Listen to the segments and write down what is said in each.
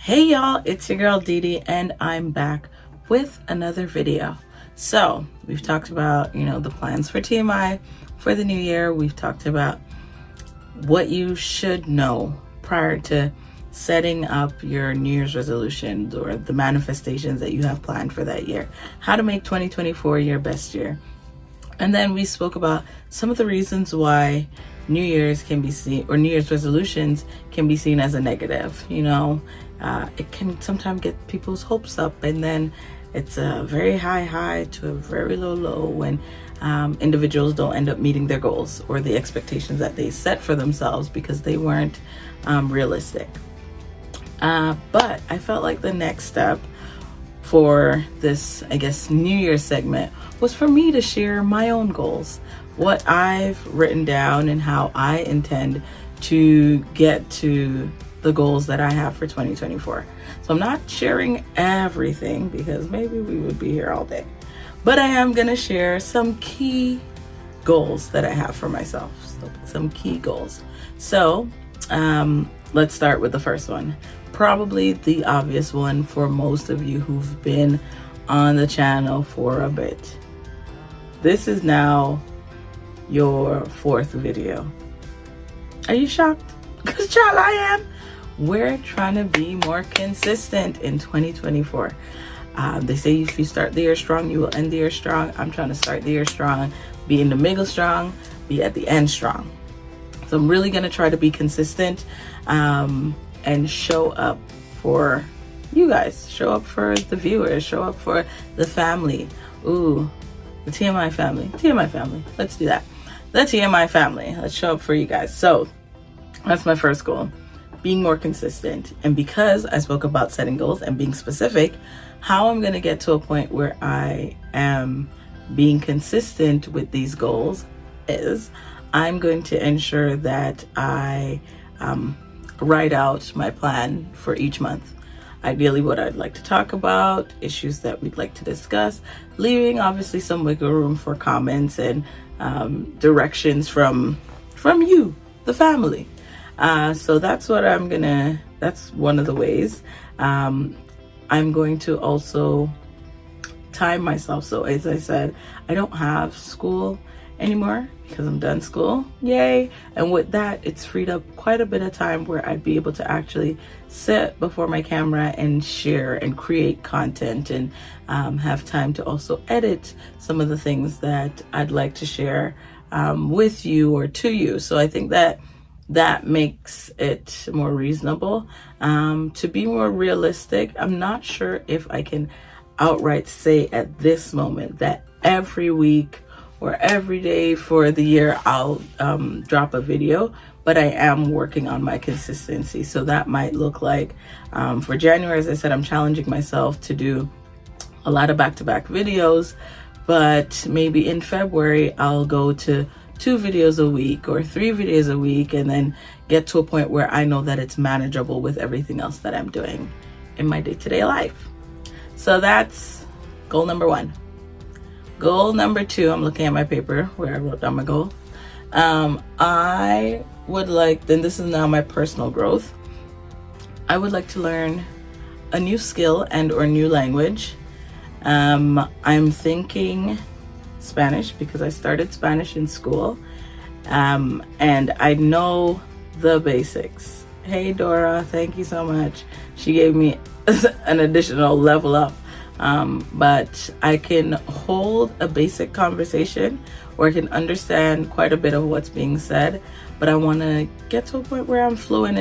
Hey y'all, it's your girl Dee and I'm back with another video. So we've talked about, the plans for TMI for the new year. We've talked about what you should know prior to setting up your New Year's resolutions or the manifestations that you have planned for that year. How to make 2024 your best year. And then we spoke about some of the reasons why New Year's can be seen, or New Year's resolutions can be seen as a negative. It can sometimes get people's hopes up, and then it's a very high to a very low when individuals don't end up meeting their goals or the expectations that they set for themselves because they weren't realistic. But I felt like the next step for this, New Year's segment was for me to share my own goals, what I've written down and how I intend to get to the goals that I have for 2024. So I'm not sharing everything because maybe we would be here all day, but I am gonna share some key goals that I have for myself. Some key goals. So let's start with the first one. Probably the obvious one for most of you who've been on the channel for a bit. This is now your fourth video. Are you shocked? Because child, I am. We're trying to be more consistent in 2024. They say if you start the year strong, you will end the year strong. I'm trying to start the year strong, be in the middle strong, be at the end strong. So I'm really going to try to be consistent and show up for you guys, show up for the viewers, show up for the family. Ooh, the TMI family. Let's do that. The TMI family. Let's show up for you guys. So that's my first goal. Being more consistent. And because I spoke about setting goals and being specific, how I'm going to get to a point where I am being consistent with these goals is I'm going to ensure that I write out my plan for each month. Ideally, what I'd like to talk about, issues that we'd like to discuss, leaving obviously some wiggle room for comments and directions from you, the family. So that's what that's one of the ways. I'm going to also time myself. So as I said, I don't have school anymore because I'm done school. Yay. And with that, it's freed up quite a bit of time where I'd be able to actually sit before my camera and share and create content and have time to also edit some of the things that I'd like to share with you or to you. So I think that makes it more reasonable. To be more realistic, I'm not sure if I can outright say at this moment that every week or every day for the year I'll drop a video, but I am working on my consistency. So that might look like for January, as I said, I'm challenging myself to do a lot of back-to-back videos, but maybe in February I'll go to 2 videos a week or 3 videos a week, and then get to a point where I know that it's manageable with everything else that I'm doing in my day-to-day life. So that's goal number 1. Goal number 2, I'm looking at my paper where I wrote down my goal. I would like, then this is now my personal growth. I would like to learn a new skill and or new language. I'm thinking Spanish because I started Spanish in school, and I know the basics. Hey Dora, thank you so much. She gave me an additional level up, but I can hold a basic conversation or I can understand quite a bit of what's being said, but I want to get to a point where I'm fluent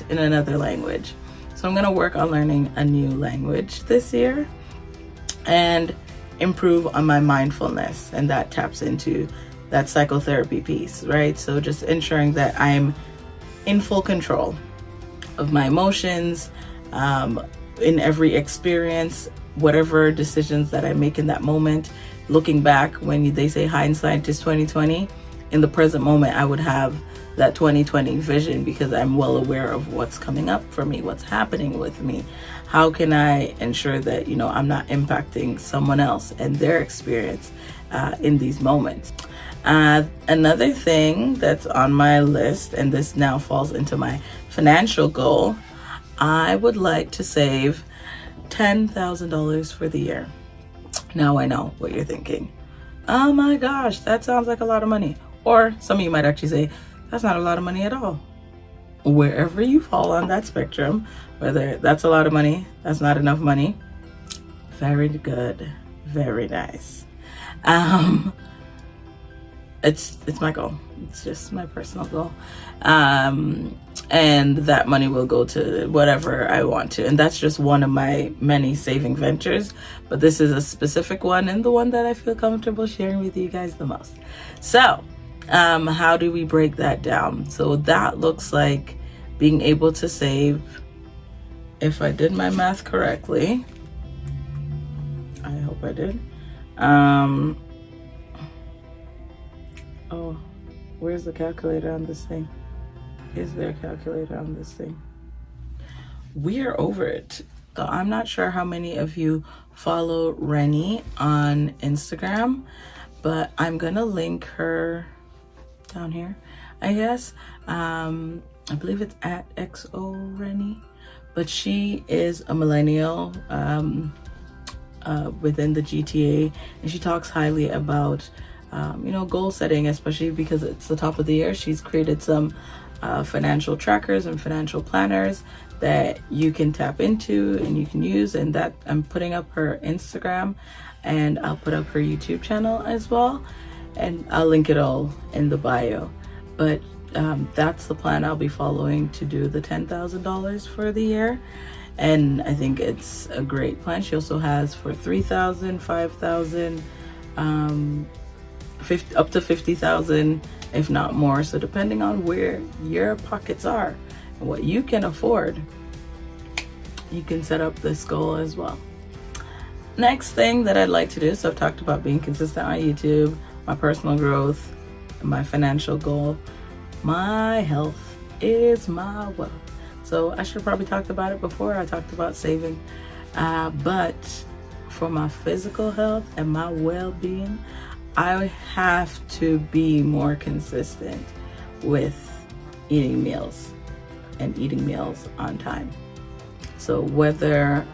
in another language. So I'm going to work on learning a new language this year and improve on my mindfulness, and that taps into that psychotherapy piece, right? So just ensuring that I'm in full control of my emotions, in every experience, whatever decisions that I make in that moment. Looking back, when they say hindsight is 2020, in the present moment I would have that 2020 vision because I'm well aware of what's coming up for me, what's happening with me. How can I ensure that, I'm not impacting someone else and their experience in these moments? Another thing that's on my list, and this now falls into my financial goal, I would like to save $10,000 for the year. Now I know what you're thinking. Oh my gosh, that sounds like a lot of money. Or some of you might actually say, that's not a lot of money at all. Wherever you fall on that spectrum, whether that's a lot of money, that's not enough money, very good, very nice. It's my goal. It's just my personal goal. And that money will go to whatever I want to. And that's just one of my many saving ventures. But this is a specific one and the one that I feel comfortable sharing with you guys the most. So, how do we break that down? So that looks like being able to save, if I did my math correctly, I hope I did. Oh, where's the calculator on this thing? Is there a calculator on this thing? We're over it. So I'm not sure how many of you follow Rennie on Instagram, but I'm gonna link her down here, I guess. I believe it's at XO Rennie, but she is a millennial within the GTA, and she talks highly about goal setting, especially because it's the top of the year. She's created some financial trackers and financial planners that you can tap into and you can use, and that I'm putting up her Instagram, and I'll put up her YouTube channel as well, and I'll link it all in the bio. But that's the plan I'll be following to do the $10,000 for the year. And I think it's a great plan. She also has for $3,000, $5,000, up to $50,000, if not more. So depending on where your pockets are and what you can afford, you can set up this goal as well. Next thing that I'd like to do, so I've talked about being consistent on YouTube, my personal growth, and my financial goal. My health is my wealth. So I should have probably talked about it before I talked about saving. But for my physical health and my well-being, I have to be more consistent with eating meals and eating meals on time. So whether,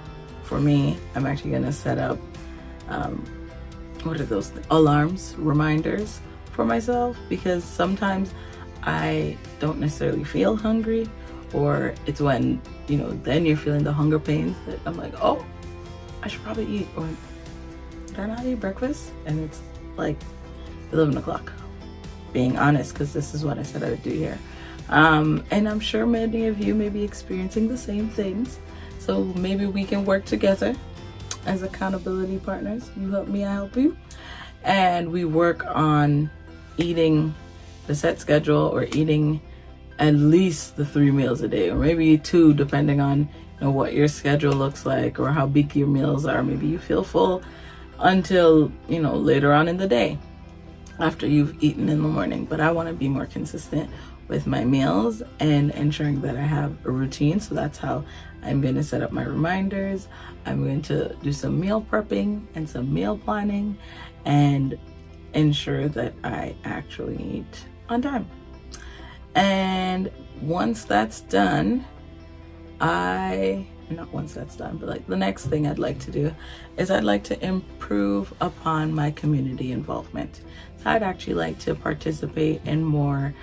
for me, I'm actually gonna set up, what are those alarms, reminders for myself, because sometimes I don't necessarily feel hungry, or it's when, then you're feeling the hunger pains that I'm like, oh, I should probably eat, or did I not eat breakfast? And it's like 11 o'clock, being honest, because this is what I said I would do here. And I'm sure many of you may be experiencing the same things. So maybe we can work together as accountability partners. You help me, I help you. And we work on eating the set schedule, or eating at least the 3 meals a day, or maybe 2, depending on what your schedule looks like or how big your meals are. Maybe you feel full until later on in the day after you've eaten in the morning. But I want to be more consistent with my meals and ensuring that I have a routine. So that's how I'm going to set up my reminders. I'm going to do some meal prepping and some meal planning and ensure that I actually eat on time. And once that's done, the next thing I'd like to do is I'd like to improve upon my community involvement. So I'd actually like to participate in more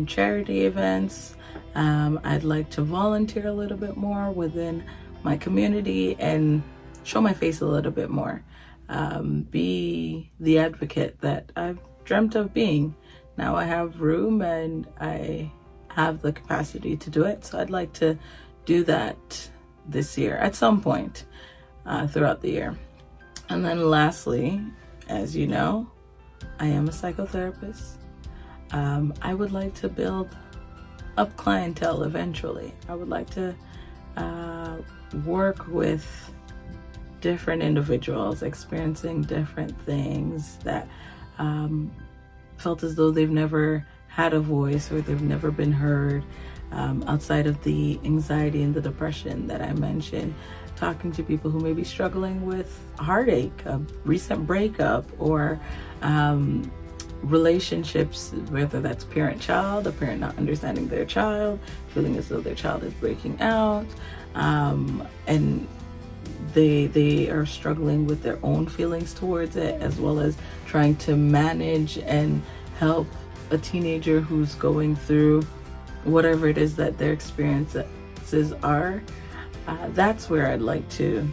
charity events. I'd like to volunteer a little bit more within my community and show my face a little bit more. Be the advocate that I've dreamt of being. Now I have room and I have the capacity to do it. So I'd like to do that this year at some point throughout the year. And then lastly, as you know, I am a psychotherapist. I would like to build up clientele eventually. I would like to work with different individuals experiencing different things that felt as though they've never had a voice or they've never been heard, outside of the anxiety and the depression that I mentioned. Talking to people who may be struggling with heartache, a recent breakup, or relationships, whether that's parent-child, a parent not understanding their child, feeling as though their child is breaking out, and they are struggling with their own feelings towards it, as well as trying to manage and help a teenager who's going through whatever it is that their experiences are. That's where I'd like to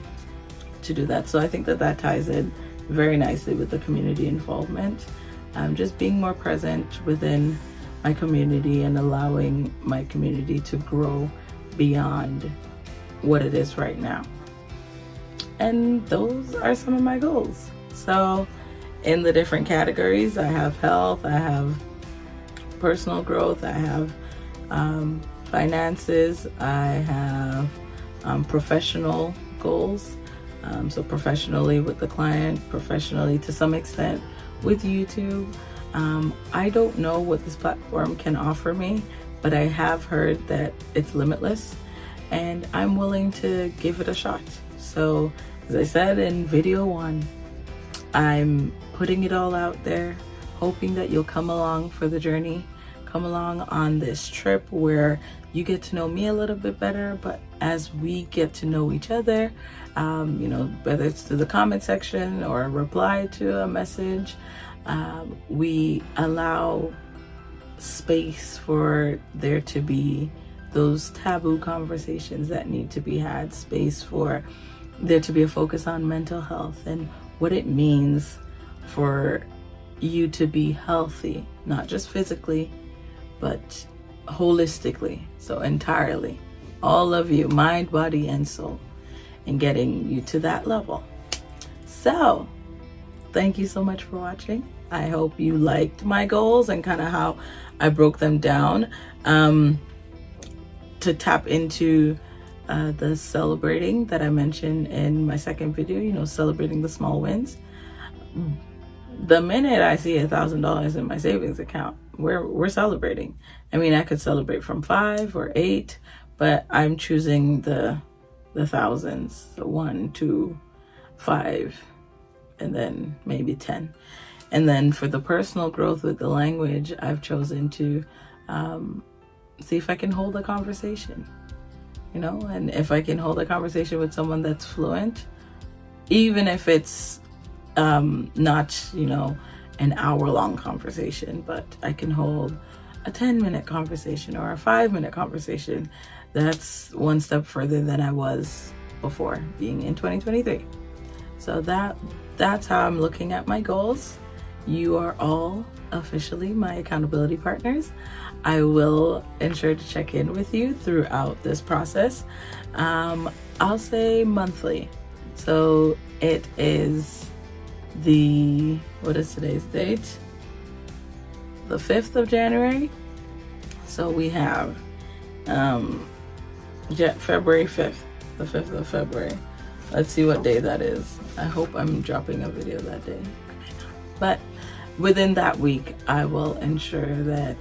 do that. So I think that ties in very nicely with the community involvement. Just being more present within my community and allowing my community to grow beyond what it is right now. And those are some of my goals. So in the different categories, I have health, I have personal growth, I have finances, I have professional goals. So professionally with the client, professionally to some extent with YouTube. I don't know what this platform can offer me, but I have heard that it's limitless and I'm willing to give it a shot. So as I said in video 1, I'm putting it all out there, hoping that you'll come along for the journey, come along on this trip where you get to know me a little bit better, but as we get to know each other, whether it's through the comment section or a reply to a message, we allow space for there to be those taboo conversations that need to be had, space for there to be a focus on mental health and what it means for you to be healthy, not just physically, but holistically, so entirely, all of you, mind, body, and soul, and getting you to that level. So thank you so much for watching. I hope you liked my goals and kind of how I broke them down to tap into the celebrating that I mentioned in my second video, celebrating the small wins. The minute I see $1,000 in my savings account, we're celebrating. I mean, I could celebrate from 5 or 8, but I'm choosing the thousands, so 1, 2, 5, and then maybe 10. And then for the personal growth with the language, I've chosen to see if I can hold a conversation, and if I can hold a conversation with someone that's fluent, even if it's not, an hour-long conversation, but I can hold a 10-minute conversation or a 5-minute conversation. That's one step further than I was before being in 2023. So that's how I'm looking at my goals. You are all officially my accountability partners. I will ensure to check in with you throughout this process. I'll say monthly. So it is what is today's date? The 5th of January. So we have February 5th, the 5th of February. Let's see what day that is. I hope I'm dropping a video that day. But within that week, I will ensure that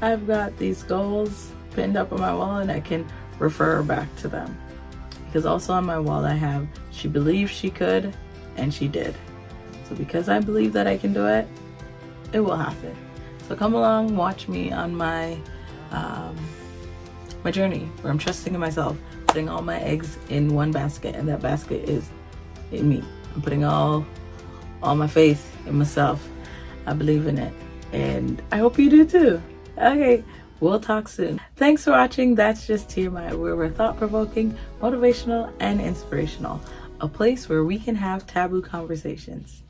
I've got these goals pinned up on my wall and I can refer back to them. Because also on my wall I have, she believed she could and she did. So because I believe that I can do it, it will happen. So come along, watch me on my my journey where I'm trusting in myself, putting all my eggs in one basket, and that basket is in me. I'm putting all my faith in myself. I believe in it, and I hope you do too. Okay, we'll talk soon. Thanks for watching. That's Just TMI, where we're thought-provoking, motivational, and inspirational. A place where we can have taboo conversations.